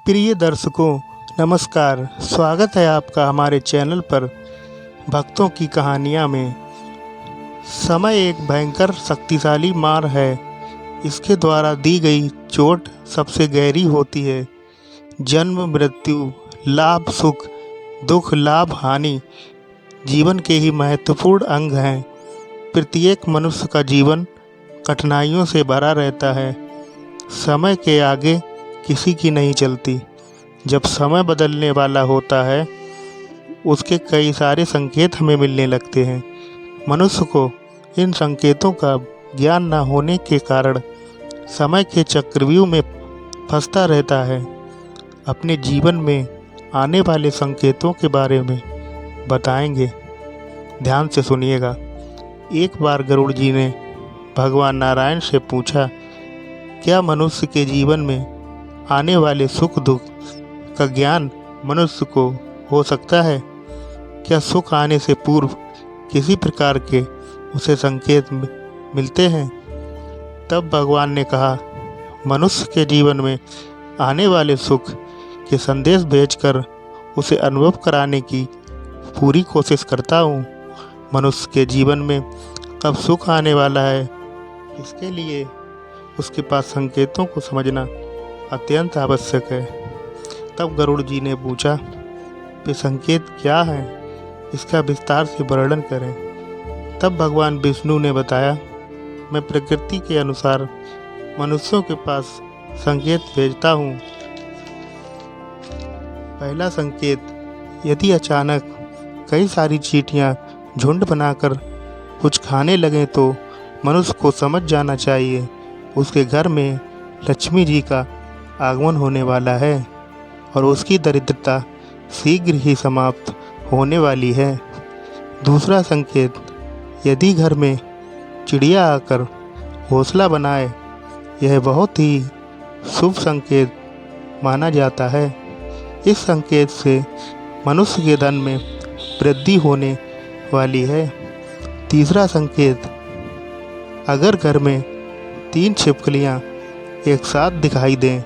प्रिय दर्शकों, नमस्कार। स्वागत है आपका हमारे चैनल पर भक्तों की कहानियाँ में। समय एक भयंकर शक्तिशाली मार है। इसके द्वारा दी गई चोट सबसे गहरी होती है। जन्म, मृत्यु, लाभ, सुख, दुख, लाभ, हानि जीवन के ही महत्वपूर्ण अंग हैं। प्रत्येक मनुष्य का जीवन कठिनाइयों से भरा रहता है। समय के आगे किसी की नहीं चलती। जब समय बदलने वाला होता है, उसके कई सारे संकेत हमें मिलने लगते हैं। मनुष्य को इन संकेतों का ज्ञान न होने के कारण समय के चक्रव्यूह में फंसता रहता है। अपने जीवन में आने वाले संकेतों के बारे में बताएंगे, ध्यान से सुनिएगा। एक बार गरुड़ जी ने भगवान नारायण से पूछा, क्या मनुष्य के जीवन में आने वाले सुख दुख का ज्ञान मनुष्य को हो सकता है? क्या सुख आने से पूर्व किसी प्रकार के उसे संकेत मिलते हैं? तब भगवान ने कहा, मनुष्य के जीवन में आने वाले सुख के संदेश भेजकर उसे अनुभव कराने की पूरी कोशिश करता हूँ। मनुष्य के जीवन में कब सुख आने वाला है, इसके लिए उसके पास संकेतों को समझना अत्यंत आवश्यक है। तब गरुड़ जी ने पूछा, वे संकेत क्या हैं? इसका विस्तार से वर्णन करें। तब भगवान विष्णु ने बताया, मैं प्रकृति के अनुसार मनुष्यों के पास संकेत भेजता हूँ। पहला संकेत, यदि अचानक कई सारी चींटियाँ झुंड बनाकर कुछ खाने लगें तो मनुष्य को समझ जाना चाहिए उसके घर में लक्ष्मी जी का आगमन होने वाला है और उसकी दरिद्रता शीघ्र ही समाप्त होने वाली है। दूसरा संकेत, यदि घर में चिड़िया आकर घोंसला बनाए, यह बहुत ही शुभ संकेत माना जाता है। इस संकेत से मनुष्य के धन में वृद्धि होने वाली है। तीसरा संकेत, अगर घर में 3 छिपकलियाँ एक साथ दिखाई दें,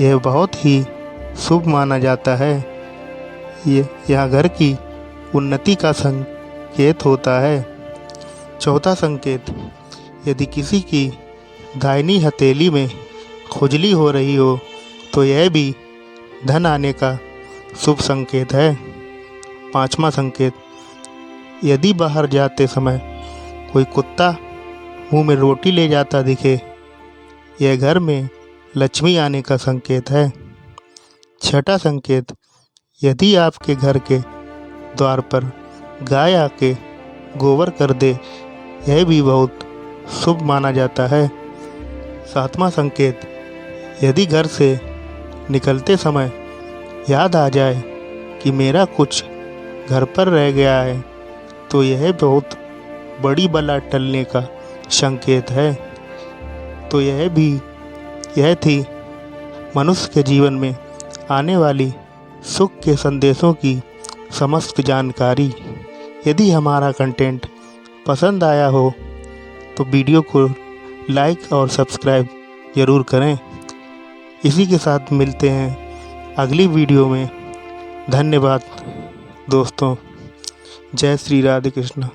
यह बहुत ही शुभ माना जाता है। यह घर की उन्नति का संकेत होता है। चौथा संकेत, यदि किसी की दाहिनी हथेली में खुजली हो रही हो तो यह भी धन आने का शुभ संकेत है। पांचवा संकेत, यदि बाहर जाते समय कोई कुत्ता मुंह में रोटी ले जाता दिखे, यह घर में लक्ष्मी आने का संकेत है। छठा संकेत, यदि आपके घर के द्वार पर गाय आके गोबर कर दे, यह भी बहुत शुभ माना जाता है। सातवां संकेत, यदि घर से निकलते समय याद आ जाए कि मेरा कुछ घर पर रह गया है, तो यह बहुत बड़ी बला टलने का संकेत है। तो यह थी मनुष्य के जीवन में आने वाली सुख के संदेशों की समस्त जानकारी। यदि हमारा कंटेंट पसंद आया हो तो वीडियो को लाइक और सब्सक्राइब ज़रूर करें। इसी के साथ मिलते हैं अगली वीडियो में। धन्यवाद दोस्तों। जय श्री राधे कृष्ण।